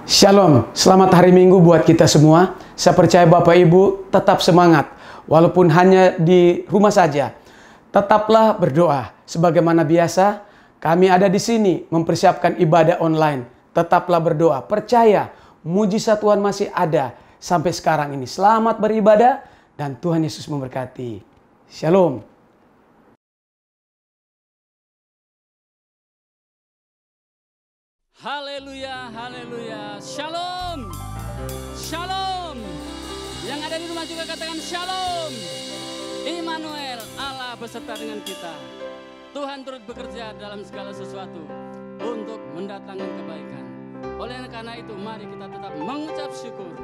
Shalom, selamat hari Minggu buat kita semua. Saya percaya Bapak Ibu tetap semangat, walaupun hanya di rumah saja. Tetaplah berdoa. Sebagaimana biasa, kami ada di sini mempersiapkan ibadah online. Tetaplah berdoa, percaya mujizat Tuhan masih ada sampai sekarang ini. Selamat beribadah dan Tuhan Yesus memberkati. Shalom. Haleluya, haleluya, shalom, shalom. Yang ada di rumah juga katakan shalom. Immanuel, Allah beserta dengan kita. Tuhan turut bekerja dalam segala sesuatu untuk mendatangkan kebaikan. Oleh karena itu, mari kita tetap mengucap syukur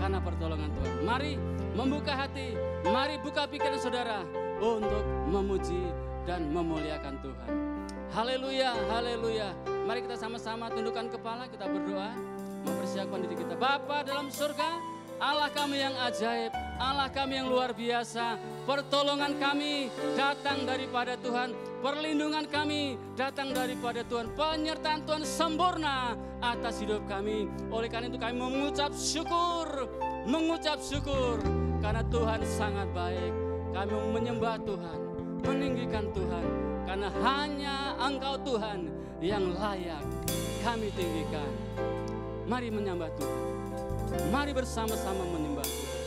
karena pertolongan Tuhan. Mari membuka hati, mari buka pikiran saudara untuk memuji dan memuliakan Tuhan. Haleluya, haleluya. Mari kita sama-sama tundukkan kepala, kita berdoa, mempersiapkan diri kita. Bapa dalam surga, Allah kami yang ajaib, Allah kami yang luar biasa. Pertolongan kami datang daripada Tuhan, perlindungan kami datang daripada Tuhan, penyertaan Tuhan sempurna atas hidup kami. Oleh karena itu kami mengucap syukur karena Tuhan sangat baik. Kami menyembah Tuhan, meninggikan Tuhan, karena hanya Engkau Tuhan yang layak kami tinggikan. Mari menyembah Tuhan. Mari bersama-sama menyembah Tuhan.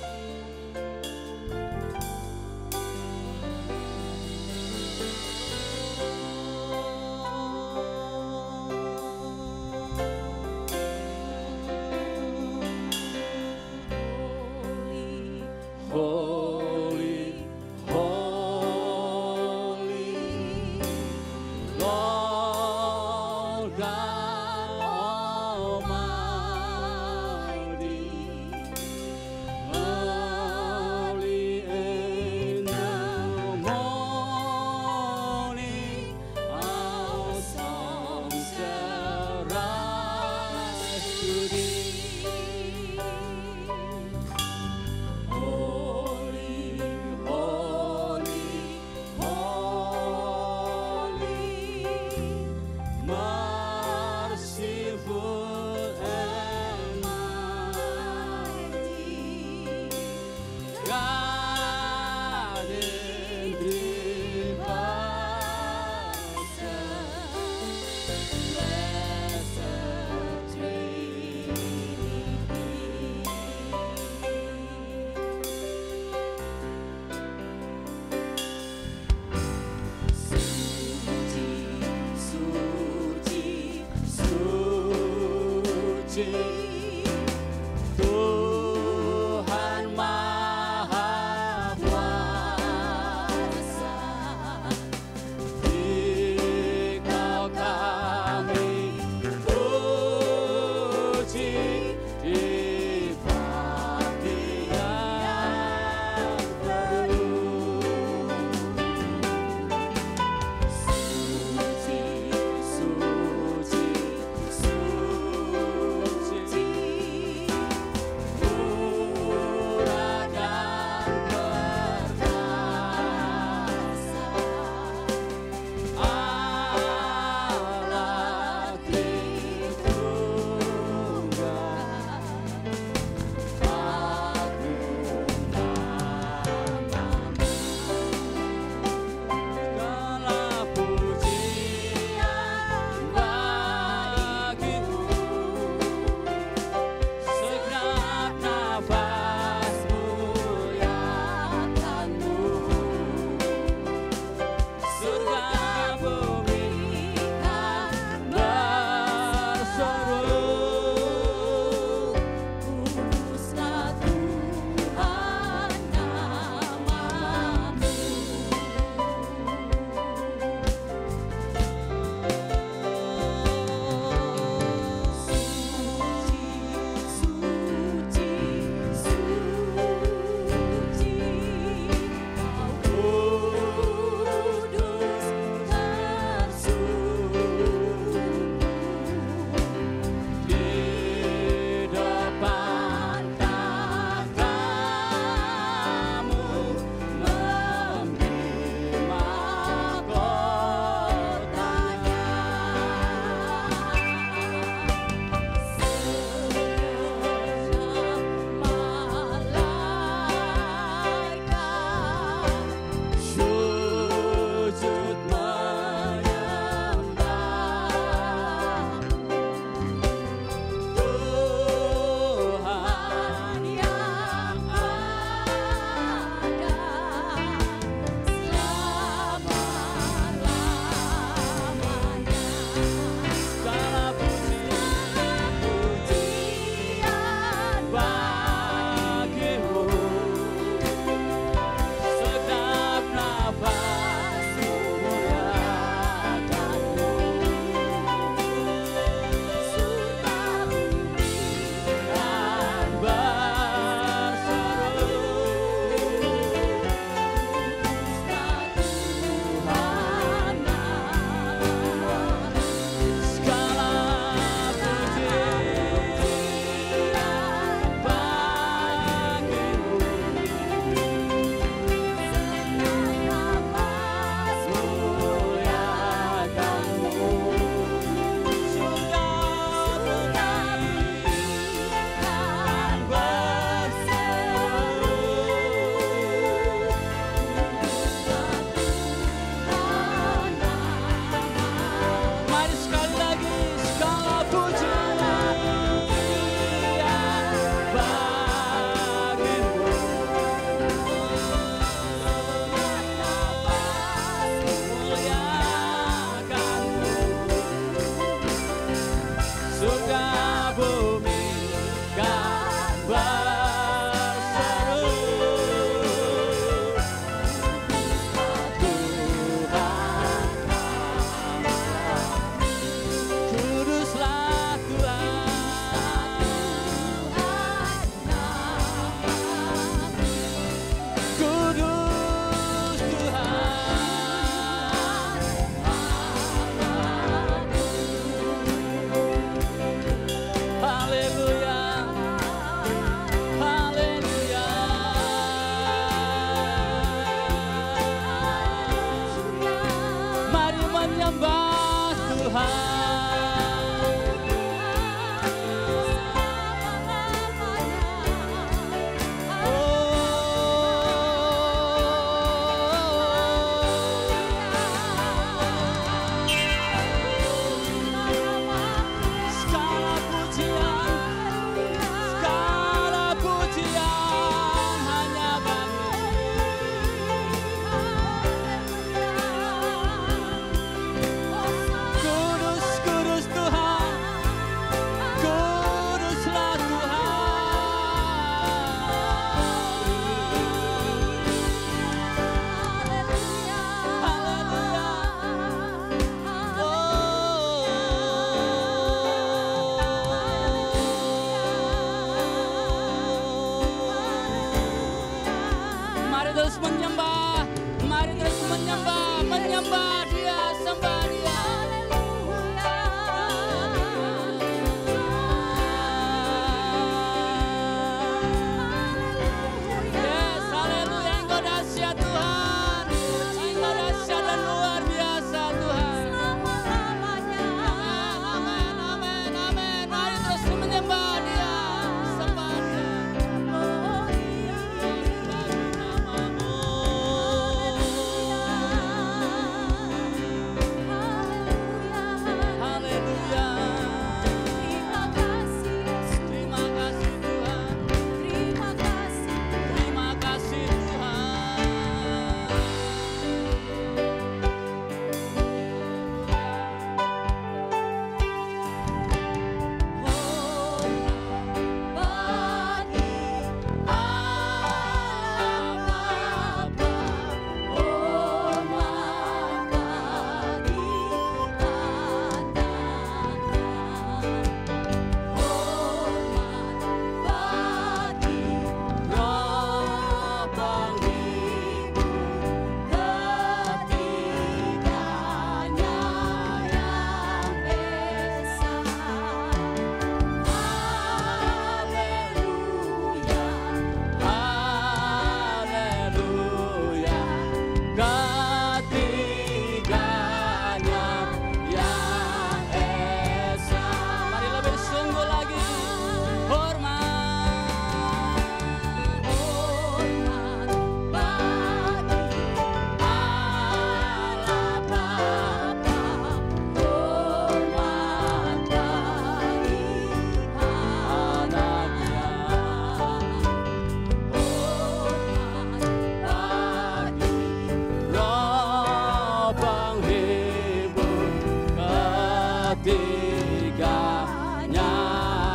ketiganya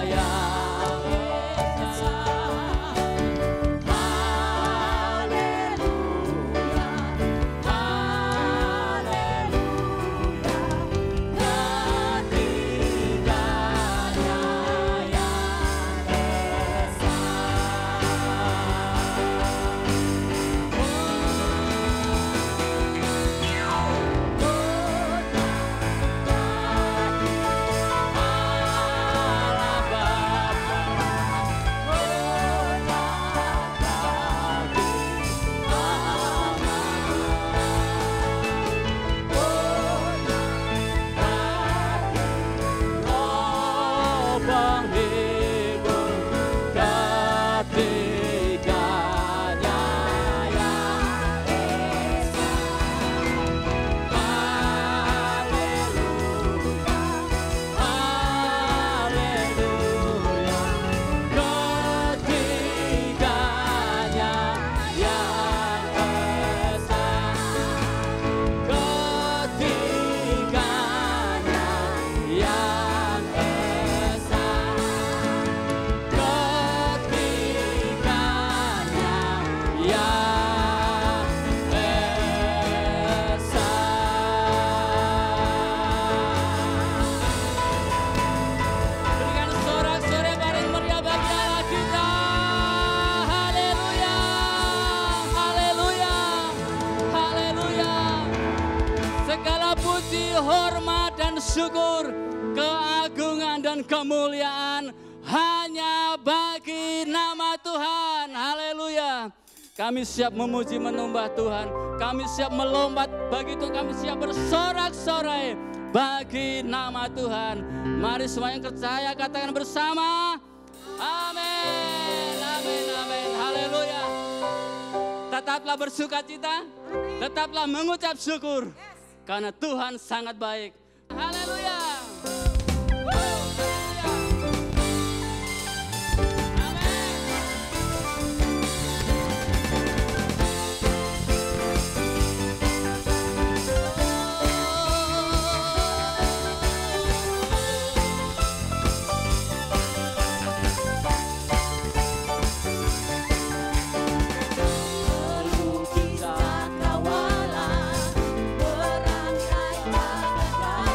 yang esa. Haleluya, haleluya, ketiganya yang esa. Hormat dan syukur, keagungan dan kemuliaan hanya bagi nama Tuhan. Haleluya. Kami siap memuji menyembah Tuhan. Kami siap melompat bagi Tuhan. Kami siap bersorak-sorai bagi nama Tuhan. Mari semua yang percaya katakan bersama. Amin. Amin. Amin. Haleluya. Tetaplah bersukacita. Tetaplah mengucap syukur. Karena Tuhan sangat baik. Haleluya. Melukis cakrawala, berangkai cakrawala.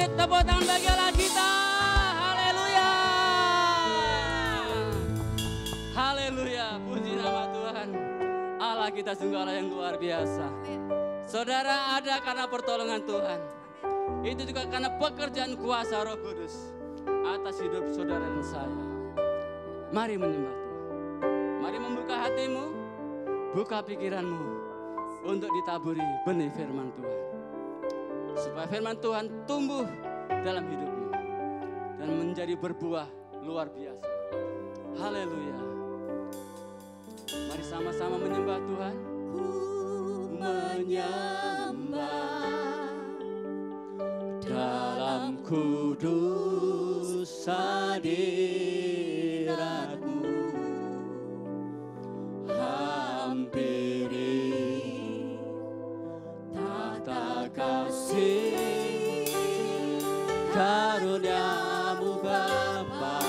Mari tepuk tangan bagi Allah kita. Haleluya. Haleluya. Puji nama Tuhan. Allah kita sungguh Allah yang luar biasa. Saudara, ada karena pertolongan Tuhan. Itu juga karena pekerjaan kuasa Roh Kudus atas hidup saudara dan saya. Mari menyembah Tuhan. Mari membuka hatimu, buka pikiranmu untuk ditaburi benih firman Tuhan. Supaya firman Tuhan tumbuh dalam hidupmu dan menjadi berbuah luar biasa. Haleluya. Mari sama-sama menyembah Tuhan. Ku menyembah dalam kudus hadirat-Mu, hampiri tata kasih karunia-Mu Bapa.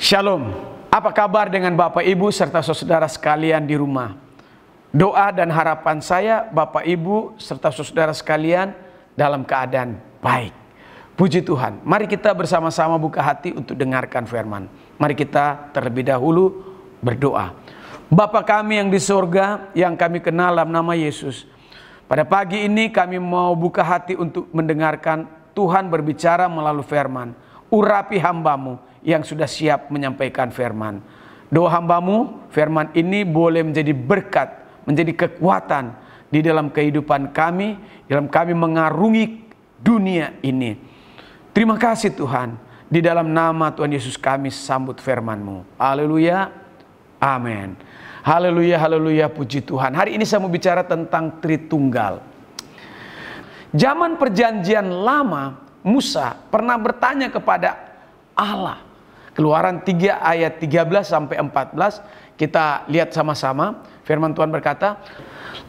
Shalom, apa kabar dengan Bapak Ibu serta saudara sekalian di rumah? Doa dan harapan saya Bapak Ibu serta saudara sekalian dalam keadaan baik. Puji Tuhan, mari kita bersama-sama buka hati untuk dengarkan firman. Mari kita terlebih dahulu berdoa. Bapa kami yang di surga, yang kami kenal dalam nama Yesus. Pada pagi ini kami mau buka hati untuk mendengarkan Tuhan berbicara melalui firman. Urapi hamba-Mu yang sudah siap menyampaikan firman. Doa hamba-Mu, firman ini boleh menjadi berkat, menjadi kekuatan di dalam kehidupan kami, dalam kami mengarungi dunia ini. Terima kasih Tuhan, di dalam nama Tuhan Yesus kami sambut firman-Mu. Haleluya, amin. Haleluya, haleluya, puji Tuhan. Hari ini saya mau bicara tentang Tritunggal. Zaman perjanjian lama, Musa pernah bertanya kepada Allah. Keluaran 3 ayat 13 sampai 14, kita lihat sama-sama. Firman Tuhan berkata,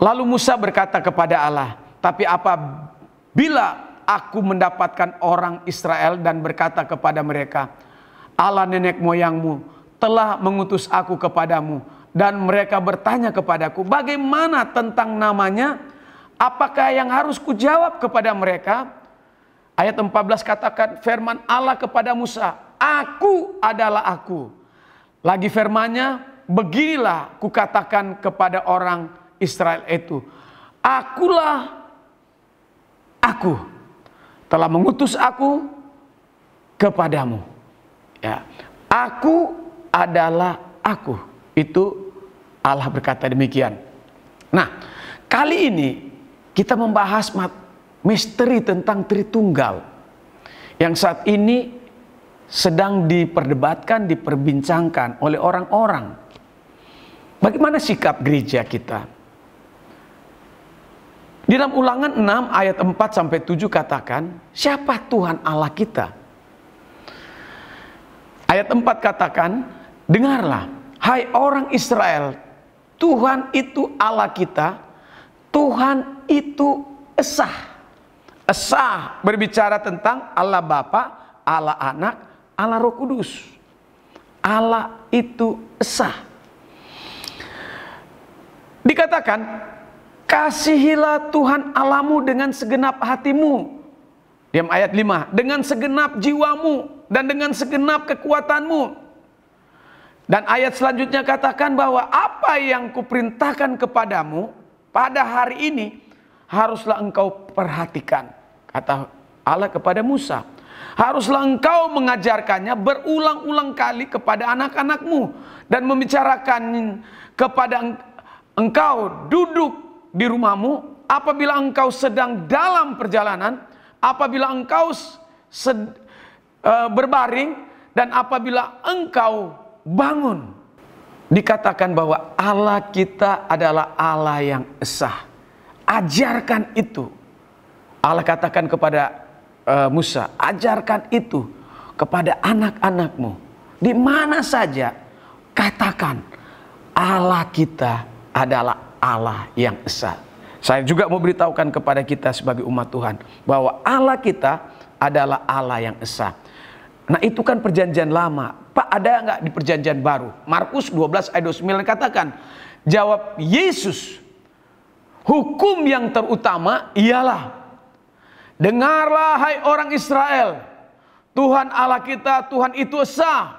lalu Musa berkata kepada Allah, tapi apabila aku mendapatkan orang Israel dan berkata kepada mereka, Allah nenek moyangmu telah mengutus aku kepadamu, dan mereka bertanya kepadaku, bagaimana tentang namanya? Apakah yang harus kujawab kepada mereka? Ayat 14 katakan, firman Allah kepada Musa, aku adalah aku. Lagi firmannya, beginilah kukatakan kepada orang Israel itu, akulah aku, telah mengutus aku kepadamu. Ya, aku adalah aku. Itu Allah berkata demikian. Nah, kali ini kita membahas misteri tentang Tritunggal yang saat ini sedang diperdebatkan, diperbincangkan oleh orang-orang. Bagaimana sikap gereja kita? Di dalam Ulangan 6 ayat 4 sampai 7 katakan, siapa Tuhan Allah kita? Ayat 4 katakan, dengarlah, hai orang Israel, Tuhan itu Allah kita, Tuhan itu Esa. Esa berbicara tentang Allah Bapa, Allah Anak, Allah Roh Kudus. Allah itu Esa. Dikatakan, kasihilah Tuhan Allahmu dengan segenap hatimu. Diam ayat 5, dengan segenap jiwamu dan dengan segenap kekuatanmu. Dan ayat selanjutnya katakan bahwa apa yang kuperintahkan kepadamu pada hari ini haruslah engkau perhatikan. Kata Allah kepada Musa, haruslah engkau mengajarkannya berulang-ulang kali kepada anak-anakmu dan membicarakan kepada engkau duduk di rumahmu, apabila engkau sedang dalam perjalanan, apabila engkau berbaring, dan apabila engkau bangun. Dikatakan bahwa Allah kita adalah Allah yang esa. Ajarkan itu. Allah katakan kepada Musa, ajarkan itu kepada anak-anakmu. Di mana saja katakan Allah kita adalah Allah yang esa. Saya juga mau beritahukan kepada kita sebagai umat Tuhan bahwa Allah kita adalah Allah yang esa. Nah, itu kan perjanjian lama. Pak, ada nggak di perjanjian baru? Markus 12 ayat 29 katakan, jawab Yesus, hukum yang terutama ialah, dengarlah hai orang Israel, Tuhan Allah kita, Tuhan itu esa.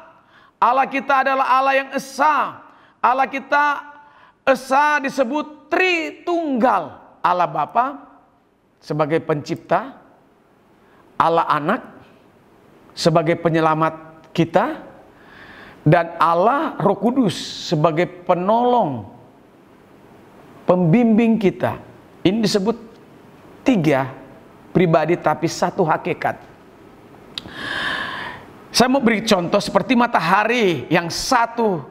Allah kita adalah Allah yang esa. Allah kita esa disebut Tritunggal. Allah Bapa sebagai pencipta, Allah Anak sebagai penyelamat kita, dan Allah Roh Kudus sebagai penolong, pembimbing kita. Ini disebut 3 pribadi tapi 1 hakikat. Saya mau beri contoh seperti matahari yang satu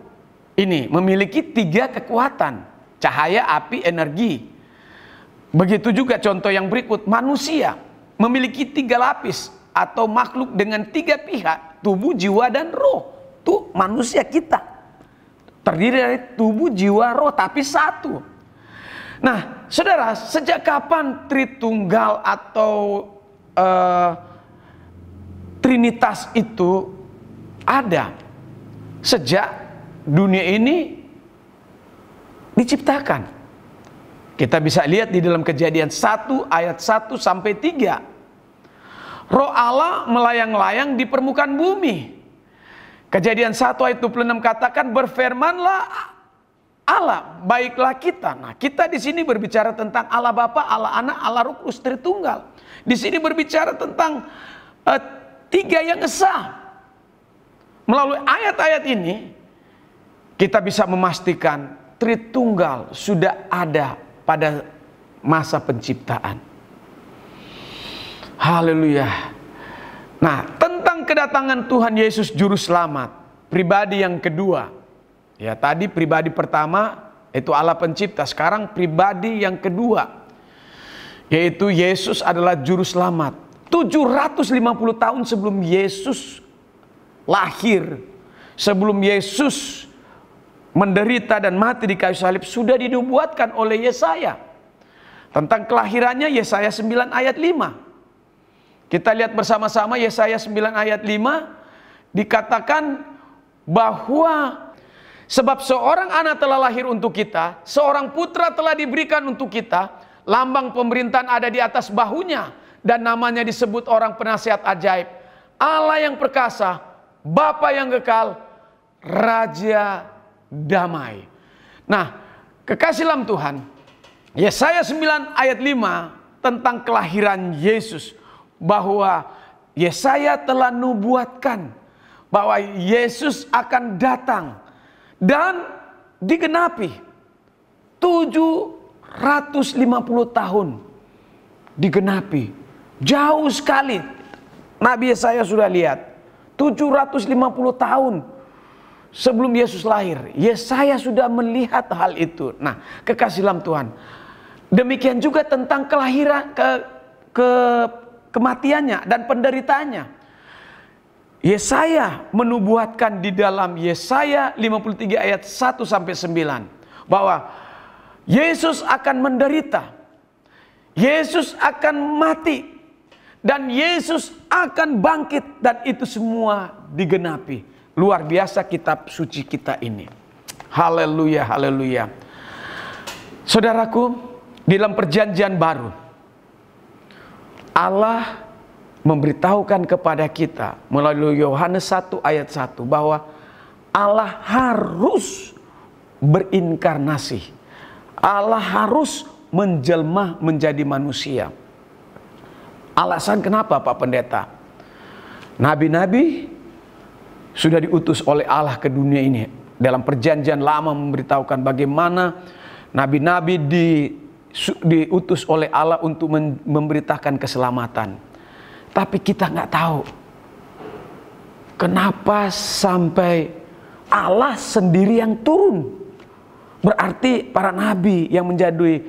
ini memiliki 3 kekuatan, cahaya, api, energi. Begitu juga contoh yang berikut, manusia memiliki 3 lapis atau makhluk dengan 3 pihak, tubuh, jiwa, dan roh. Itu manusia kita terdiri dari tubuh, jiwa, roh, tapi 1. Nah, saudara, sejak kapan Tritunggal atau Trinitas itu ada? Sejak dunia ini diciptakan. Kita bisa lihat di dalam Kejadian 1 ayat 1 sampai 3. Roh Allah melayang-layang di permukaan bumi. Kejadian 1 ayat 26 katakan, berfirmanlah Allah, baiklah kita. Nah, kita di sini berbicara tentang Allah Bapa, Allah Anak, Allah Roh Kudus Tritunggal. Di sini berbicara tentang 3 yang esa. Melalui ayat-ayat ini kita bisa memastikan Tritunggal sudah ada pada masa penciptaan. Haleluya. Nah, tentang kedatangan Tuhan Yesus Juru Selamat, pribadi yang kedua, Ya, tadi pribadi pertama itu Allah pencipta, sekarang pribadi yang kedua yaitu Yesus adalah juru selamat. 750 tahun sebelum Yesus lahir, sebelum Yesus menderita dan mati di kayu salib, sudah dinubuatkan oleh Yesaya tentang kelahirannya. Yesaya 9 ayat 5. Kita lihat bersama-sama Yesaya 9 ayat 5, dikatakan bahwa sebab seorang anak telah lahir untuk kita, seorang putra telah diberikan untuk kita, lambang pemerintahan ada di atas bahunya, dan namanya disebut orang penasihat ajaib, Allah yang perkasa, Bapa yang kekal, Raja damai. Nah, kekasih dalam Tuhan, Yesaya 9 ayat 5 tentang kelahiran Yesus, bahwa Yesaya telah nubuatkan bahwa Yesus akan datang dan digenapi 750 tahun digenapi. Jauh sekali Nabi Yesaya sudah lihat 750 tahun sebelum Yesus lahir, Yesaya sudah melihat hal itu. Nah, kekasih dalam Tuhan, demikian juga tentang kelahiran, kematiannya dan penderitaannya. Yesaya menubuatkan di dalam Yesaya 53 ayat 1 sampai 9 bahwa Yesus akan menderita, Yesus akan mati, dan Yesus akan bangkit, dan itu semua digenapi. Luar biasa kitab suci kita ini. Haleluya, haleluya. Saudaraku, di dalam perjanjian baru, Allah memberitahukan kepada kita melalui Yohanes 1 ayat 1 bahwa Allah harus berinkarnasi. Allah harus menjelma menjadi manusia. Alasan kenapa, Pak Pendeta? Nabi-nabi sudah diutus oleh Allah ke dunia ini. Dalam perjanjian lama memberitahukan bagaimana nabi-nabi diutus oleh Allah untuk memberitakan keselamatan. Tapi kita nggak tahu kenapa sampai Allah sendiri yang turun. Berarti para nabi yang menjadi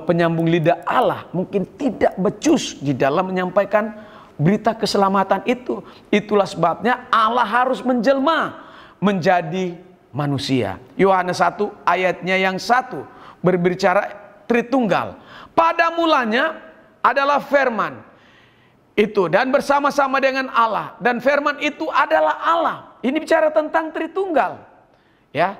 penyambung lidah Allah mungkin tidak becus di dalam menyampaikan berita keselamatan itu. Itulah sebabnya Allah harus menjelma menjadi manusia. Yohanes 1 ayatnya yang 1 berbicara Tritunggal. Pada mulanya adalah firman itu, dan bersama-sama dengan Allah, dan firman itu adalah Allah. Ini bicara tentang Tritunggal, ya.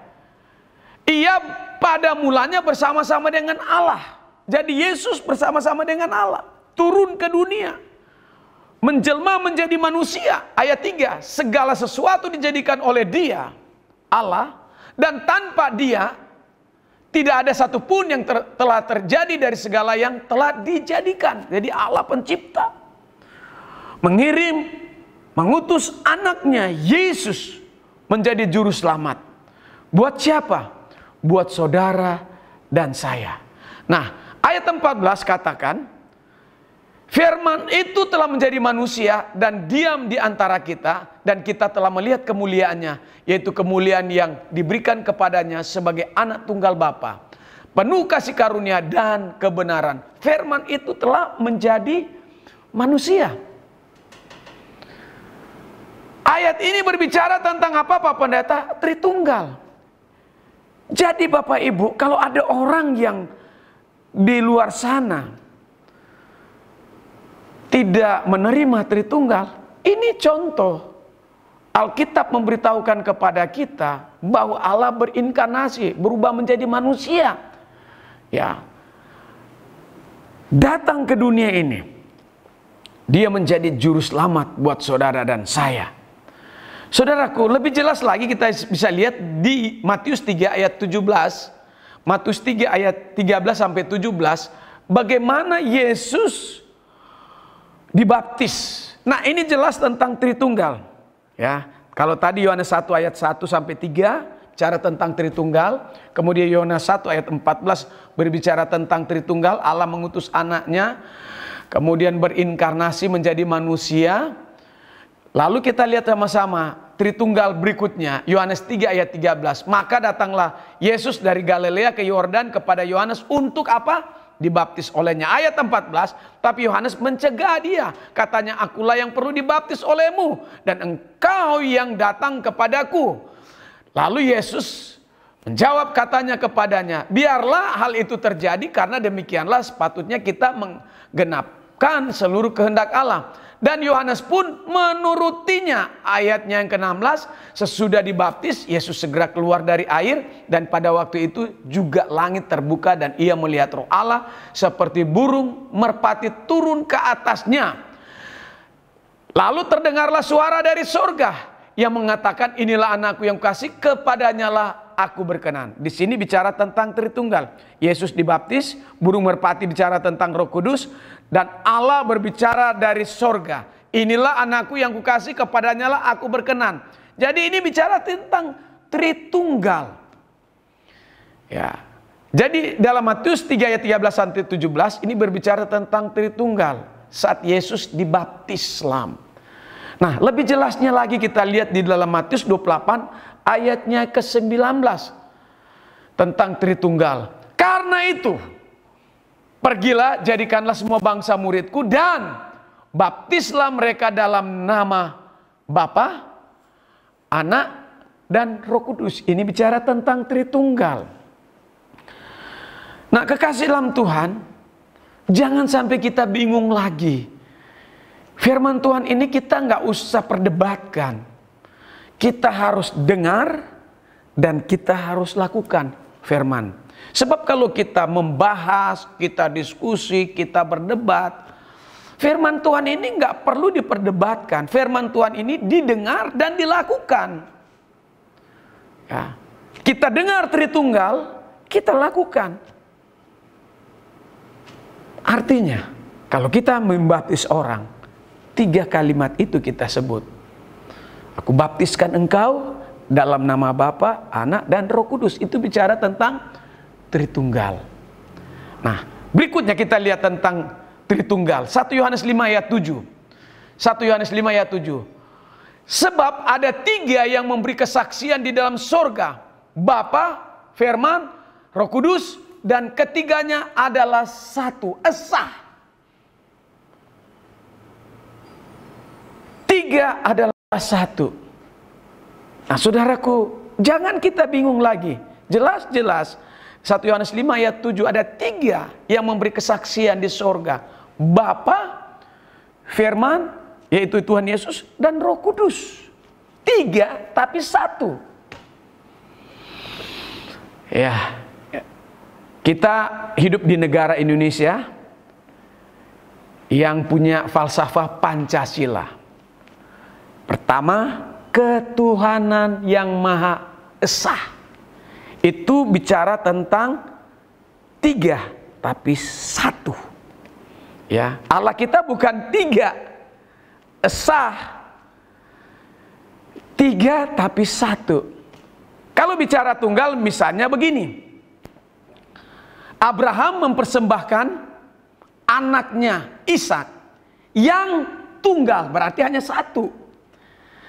Ia pada mulanya bersama-sama dengan Allah. Jadi Yesus bersama-sama dengan Allah turun ke dunia, menjelma menjadi manusia. Ayat 3, segala sesuatu dijadikan oleh Dia, Allah, dan tanpa Dia tidak ada satupun yang telah terjadi dari segala yang telah dijadikan. Jadi Allah pencipta mengutus anaknya Yesus menjadi juru selamat. Buat siapa? Buat saudara dan saya. Nah, ayat 14 katakan, firman itu telah menjadi manusia dan diam di antara kita, dan kita telah melihat kemuliaannya, yaitu kemuliaan yang diberikan kepadanya sebagai anak tunggal Bapa, penuh kasih karunia dan kebenaran. Firman itu telah menjadi manusia. Ayat ini berbicara tentang apa, Pak Pendeta? Tritunggal. Jadi Bapak Ibu, kalau ada orang yang di luar sana tidak menerima Tritunggal, ini contoh. Alkitab memberitahukan kepada kita bahwa Allah berinkarnasi, berubah menjadi manusia. Ya. Datang ke dunia ini. Dia menjadi juru selamat buat saudara dan saya. Saudaraku, lebih jelas lagi kita bisa lihat di Matius 3 ayat 17. Matius 3 ayat 13 sampai 17, bagaimana Yesus dibaptis. Nah, ini jelas tentang Tritunggal. Ya, kalau tadi Yohanes 1 ayat 1 sampai 3 cara tentang Tritunggal, kemudian Yohanes 1 ayat 14 berbicara tentang Tritunggal, Allah mengutus anaknya, kemudian berinkarnasi menjadi manusia. Lalu kita lihat sama-sama Tritunggal berikutnya, Yohanes 3 ayat 13. Maka datanglah Yesus dari Galilea ke Yordan kepada Yohanes untuk apa? Dibaptis olehnya. Ayat 14, tapi Yohanes mencegah dia. Katanya, akulah yang perlu dibaptis olehmu, dan engkau yang datang kepadaku. Lalu Yesus menjawab, katanya kepadanya, biarlah hal itu terjadi, karena demikianlah sepatutnya kita menggenapkan seluruh kehendak Allah. Dan Yohanes pun menurutinya. Ayatnya yang ke-16, sesudah dibaptis, Yesus segera keluar dari air, dan pada waktu itu juga langit terbuka dan ia melihat Roh Allah seperti burung merpati turun ke atasnya. Lalu terdengarlah suara dari surga yang mengatakan, inilah anakku yang kukasih, kepadanya lah aku berkenan. Di sini bicara tentang Tritunggal. Yesus dibaptis, burung merpati bicara tentang Roh Kudus, dan Allah berbicara dari sorga. Inilah anakku yang kukasih, kepadanya lah aku berkenan. Jadi ini bicara tentang Tritunggal. Ya. Jadi dalam Matius 3 ayat 13-17 ini berbicara tentang Tritunggal saat Yesus dibaptis Islam. Nah, lebih jelasnya lagi kita lihat di dalam Matius 28 ayatnya ke-19 tentang Tritunggal. Karena itu, pergilah, jadikanlah semua bangsa muridku, dan baptislah mereka dalam nama Bapa, Anak, dan Roh Kudus. Ini bicara tentang Tritunggal. Nah, kekasih dalam Tuhan, jangan sampai kita bingung lagi. Firman Tuhan ini kita nggak usah perdebatkan. Kita harus dengar dan kita harus lakukan firman. Sebab kalau kita membahas, kita diskusi, kita berdebat, firman Tuhan ini nggak perlu diperdebatkan. Firman Tuhan ini didengar dan dilakukan. Ya. Kita dengar Tritunggal, kita lakukan. Artinya, kalau kita membaptis orang, 3 kalimat itu kita sebut. Aku baptiskan engkau dalam nama Bapa, Anak, dan Roh Kudus. Itu bicara tentang Tritunggal. Nah, berikutnya kita lihat tentang Tritunggal. 1 Yohanes 5 ayat 7. 1 Yohanes 5 ayat 7. Sebab ada 3 yang memberi kesaksian di dalam sorga. Bapa, Firman, Roh Kudus, dan ketiganya adalah satu, esa. 3 adalah satu. Nah, saudaraku, jangan kita bingung lagi. Jelas-jelas 1 Yohanes 5 ayat 7 ada 3 yang memberi kesaksian di sorga. Bapa, Firman, yaitu Tuhan Yesus, dan Roh Kudus. 3 tapi 1. Ya, kita hidup di negara Indonesia yang punya falsafah Pancasila. Pertama, ketuhanan yang Maha Esa. Itu bicara tentang 3 tapi 1. Ya, Allah kita bukan 3 esa, 3 tapi 1. Kalau bicara tunggal, misalnya begini. Abraham mempersembahkan anaknya Ishak yang tunggal, berarti hanya 1.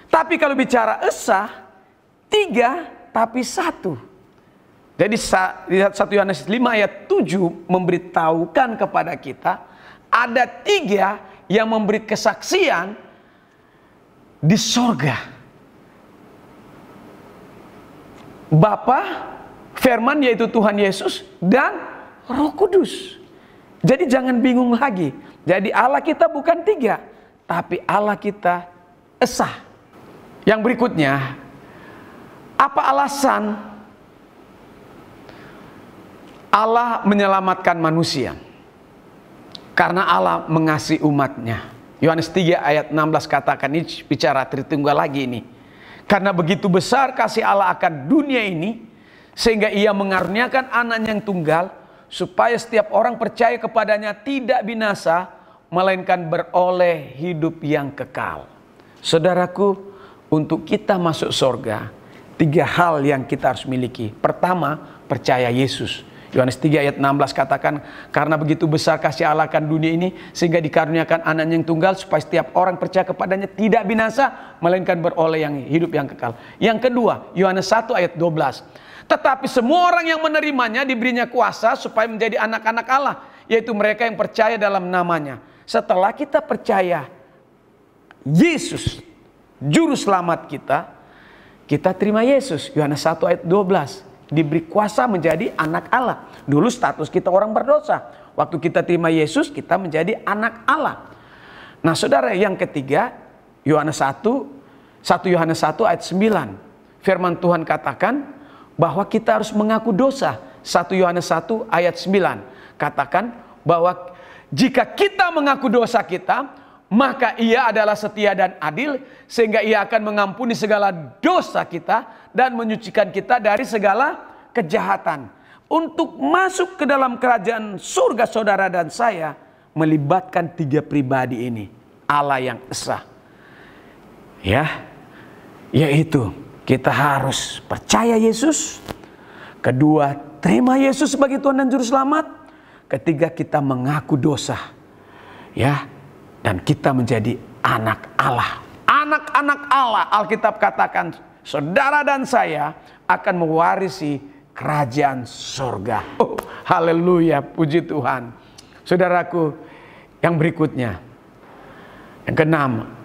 Tapi kalau bicara esa, 3 tapi 1. Jadi 1 Yohanes 5 ayat 7 memberitahukan kepada kita ada 3 yang memberi kesaksian di sorga. Bapa, Firman yaitu Tuhan Yesus, dan Roh Kudus. Jadi jangan bingung lagi. Jadi Allah kita bukan 3, tapi Allah kita esa. Yang berikutnya, apa alasan Allah menyelamatkan manusia? Karena Allah mengasihi umatnya. Yohanes 3 ayat 16 katakan, ini bicara Tritunggal lagi ini. Karena begitu besar kasih Allah akan dunia ini, sehingga ia mengaruniakan anaknya yang tunggal, supaya setiap orang percaya kepadanya tidak binasa, melainkan beroleh hidup yang kekal. Saudaraku, untuk kita masuk surga, 3 hal yang kita harus miliki. Pertama, percaya Yesus. Yohanes 3 ayat 16 katakan, karena begitu besar kasih Allah akan dunia ini, sehingga dikaruniakan anaknya yang tunggal, supaya setiap orang percaya kepadanya tidak binasa, melainkan beroleh yang hidup yang kekal. Yang kedua, Yohanes 1 ayat 12. Tetapi semua orang yang menerimanya diberinya kuasa supaya menjadi anak-anak Allah, yaitu mereka yang percaya dalam namanya. Setelah kita percaya Yesus, Juru Selamat kita, kita terima Yesus. Yohanes 1 ayat 12. Diberi kuasa menjadi anak Allah. Dulu status kita orang berdosa. Waktu kita terima Yesus, kita menjadi anak Allah. Nah saudara, yang ketiga, Yohanes 1 Yohanes 1 ayat 9. Firman Tuhan katakan bahwa kita harus mengaku dosa. 1 Yohanes 1 ayat 9. Katakan bahwa jika kita mengaku dosa kita, maka ia adalah setia dan adil, sehingga ia akan mengampuni segala dosa kita dan menyucikan kita dari segala kejahatan. Untuk masuk ke dalam kerajaan surga saudara dan saya, melibatkan 3 pribadi ini. Allah yang esa. Yaitu kita harus percaya Yesus. Kedua, terima Yesus sebagai Tuhan dan Juru Selamat. Ketiga, kita mengaku dosa. Dan kita menjadi anak Allah. Anak-anak Allah, Alkitab katakan, saudara dan saya akan mewarisi kerajaan surga. Oh, haleluya, puji Tuhan. Saudaraku, yang berikutnya, yang keenam,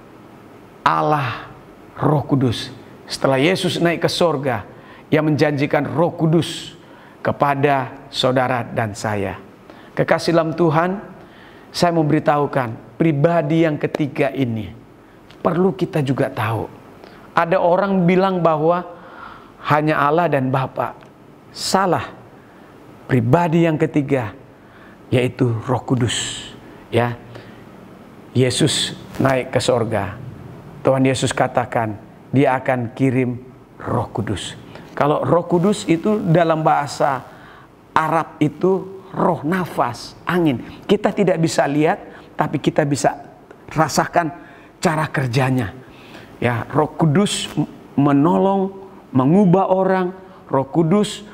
Allah Roh Kudus. Setelah Yesus naik ke surga, Ia menjanjikan Roh Kudus kepada saudara dan saya. Kekasih dalam Tuhan, saya mau beritahukan, pribadi yang ketiga ini perlu kita juga tahu. Ada orang bilang bahwa hanya Allah dan Bapa. Salah. Pribadi yang ketiga yaitu Roh Kudus. Yesus naik ke surga. Tuhan Yesus katakan Dia akan kirim Roh Kudus. Kalau Roh Kudus itu dalam bahasa Arab itu roh, nafas, angin. Kita tidak bisa lihat, tapi kita bisa rasakan cara kerjanya. Roh Kudus menolong, mengubah orang. Roh Kudus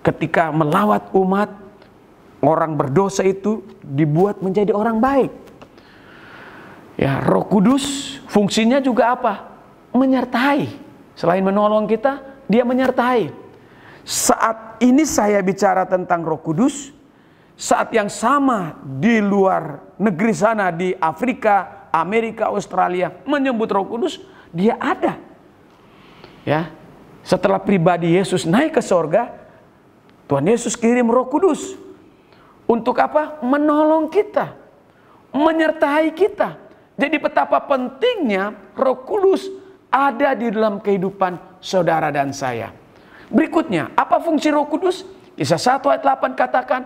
ketika melawat umat, orang berdosa itu dibuat menjadi orang baik. Roh Kudus fungsinya juga apa? Menyertai. Selain menolong kita, Dia menyertai. Saat ini saya bicara tentang Roh Kudus. Saat yang sama di luar negeri sana, di Afrika, Amerika, Australia, menyebut Roh Kudus, Dia ada. Setelah pribadi Yesus naik ke surga, Tuhan Yesus kirim Roh Kudus. Untuk apa? Menolong kita, menyertai kita. Jadi betapa pentingnya Roh Kudus ada di dalam kehidupan saudara dan saya. Berikutnya, apa fungsi Roh Kudus? Kisah 1 ayat 8 katakan,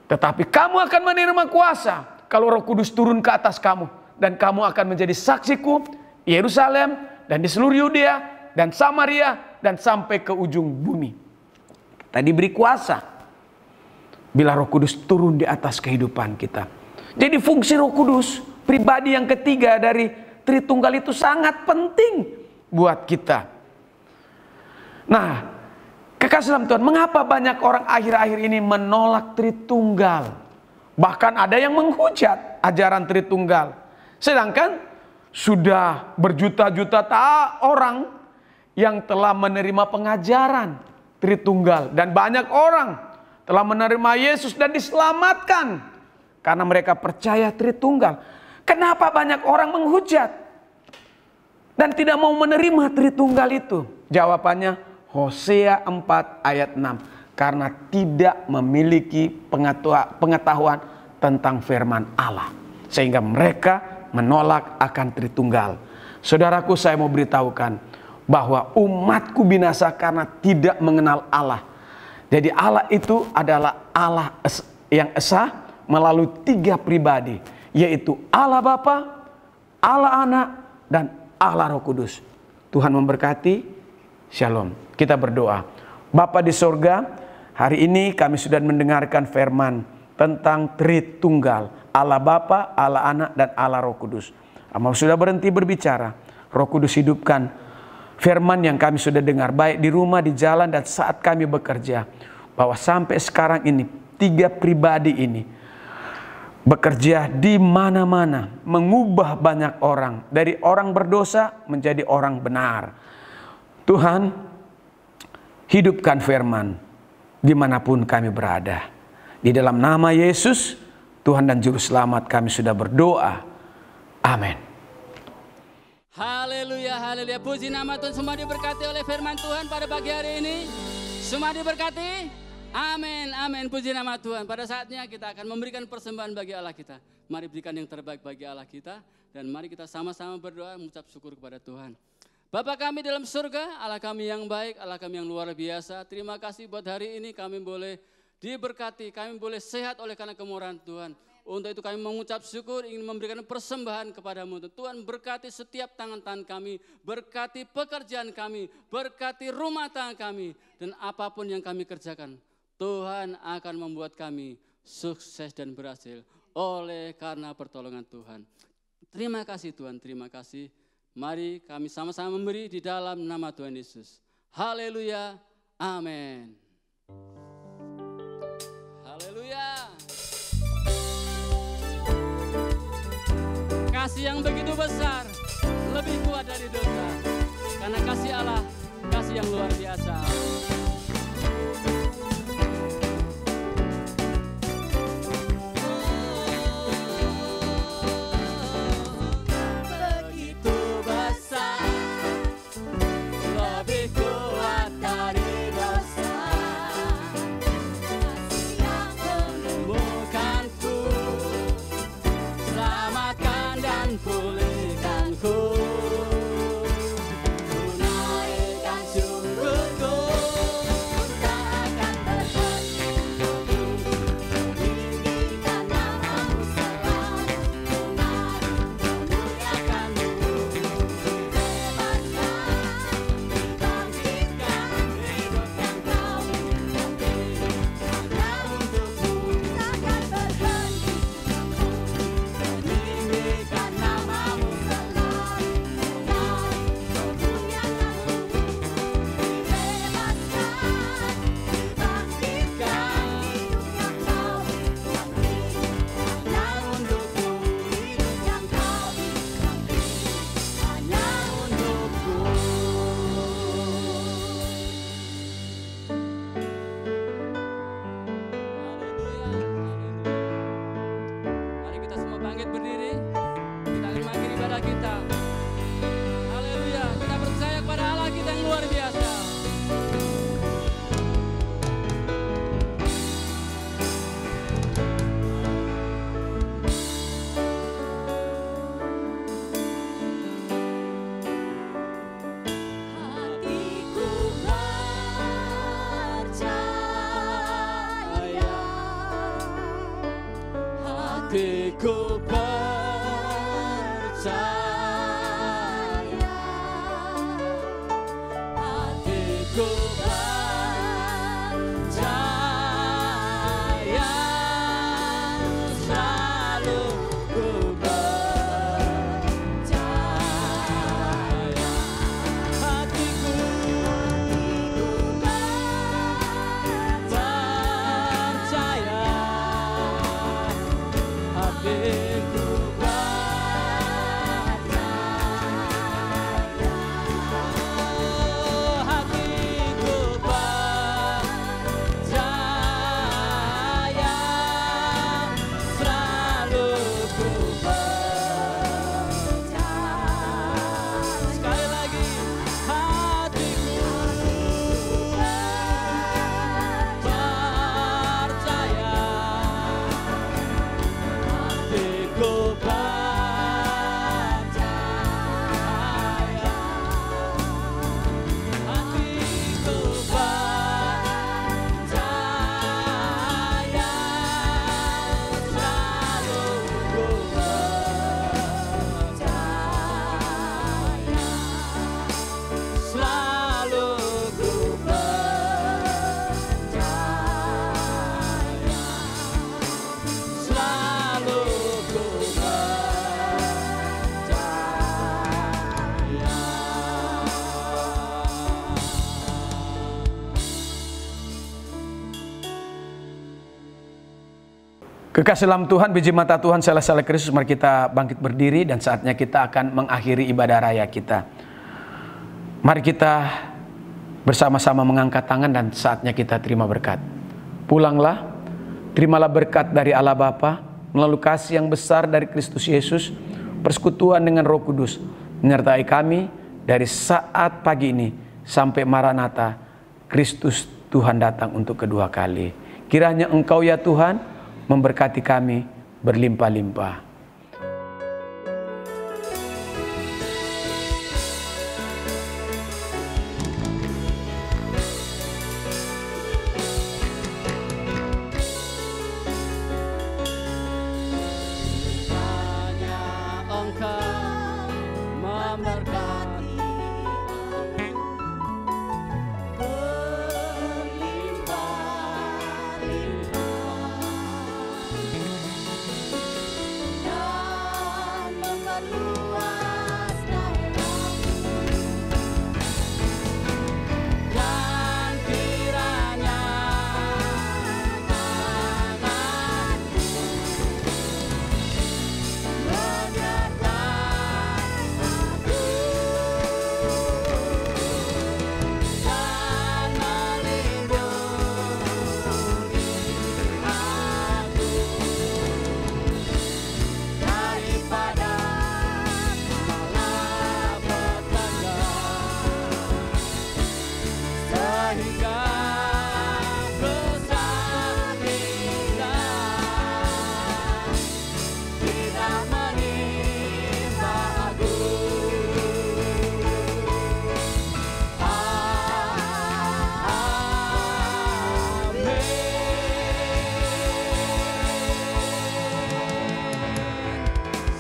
tetapi kamu akan menerima kuasa kalau Roh Kudus turun ke atas kamu, dan kamu akan menjadi saksiku di Yerusalem dan di seluruh Yudea dan Samaria dan sampai ke ujung bumi. Kita diberi kuasa bila Roh Kudus turun di atas kehidupan kita. Jadi fungsi Roh Kudus, pribadi yang ketiga dari Tritunggal itu sangat penting buat kita. Nah, kekasih dalam Tuhan, mengapa banyak orang akhir-akhir ini menolak Tritunggal? Bahkan ada yang menghujat ajaran Tritunggal. Sedangkan sudah berjuta-juta orang yang telah menerima pengajaran Tritunggal. Dan banyak orang telah menerima Yesus dan diselamatkan karena mereka percaya Tritunggal. Kenapa banyak orang menghujat dan tidak mau menerima Tritunggal itu? Jawabannya Hosea 4 ayat 6. Karena tidak memiliki pengetahuan tentang firman Allah, sehingga mereka menolak akan Tritunggal. Saudaraku, saya mau beritahukan bahwa umatku binasa karena tidak mengenal Allah. Jadi Allah itu adalah Allah yang esa melalui 3 pribadi, yaitu Allah Bapa, Allah Anak, dan Allah Roh Kudus. Tuhan memberkati. Shalom. Kita berdoa. Bapa di sorga, hari ini kami sudah mendengarkan firman tentang Tritunggal, Allah Bapa, Allah Anak, dan Allah Roh Kudus. Amal sudah berhenti berbicara. Roh Kudus hidupkan firman yang kami sudah dengar, baik di rumah, di jalan, dan saat kami bekerja. bahwa sampai sekarang ini 3 pribadi ini bekerja di mana-mana, mengubah banyak orang dari orang berdosa menjadi orang benar. Tuhan, hidupkan firman dimanapun kami berada. Di dalam nama Yesus, Tuhan dan Juru Selamat, kami sudah berdoa. Amin. Haleluya, haleluya. Puji nama Tuhan. Semua diberkati oleh firman Tuhan pada pagi hari ini. Semua diberkati. Amin, amin. Puji nama Tuhan. Pada saatnya kita akan memberikan persembahan bagi Allah kita. Mari berikan yang terbaik bagi Allah kita. Dan mari kita sama-sama berdoa mengucap syukur kepada Tuhan. Bapa kami dalam surga, Allah kami yang baik, Allah kami yang luar biasa. Terima kasih buat hari ini kami boleh diberkati, kami boleh sehat oleh karena kemurahan Tuhan. Untuk itu kami mengucap syukur, ingin memberikan persembahan kepadamu. Tuhan berkati setiap tangan-tangan kami, berkati pekerjaan kami, berkati rumah tangga kami. Dan apapun yang kami kerjakan, Tuhan akan membuat kami sukses dan berhasil oleh karena pertolongan Tuhan. Terima kasih Tuhan, terima kasih. Mari kami sama-sama memberi di dalam nama Tuhan Yesus. Haleluya, amin. Haleluya. Kasih yang begitu besar, lebih kuat dari dosa. Karena kasih Allah, kasih yang luar biasa. Begitu besar, lebih kuat dari dosa. Kasih yang menemukanku, selamatkan dan pulihkanku. Ku naikkan syukurku. Kekasih dalam Tuhan, biji mata Tuhan, sela-sela Kristus, mari kita bangkit berdiri dan saatnya kita akan mengakhiri ibadah raya kita. Mari kita bersama-sama mengangkat tangan dan saatnya kita terima berkat. Pulanglah, terimalah berkat dari Allah Bapa, melalui kasih yang besar dari Kristus Yesus, persekutuan dengan Roh Kudus, menyertai kami dari saat pagi ini sampai Maranatha, Kristus Tuhan datang untuk kedua kali. Kiranya Engkau ya Tuhan memberkati kami berlimpah-limpah.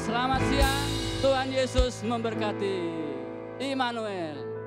Selamat siang, Tuhan Yesus memberkati. Immanuel.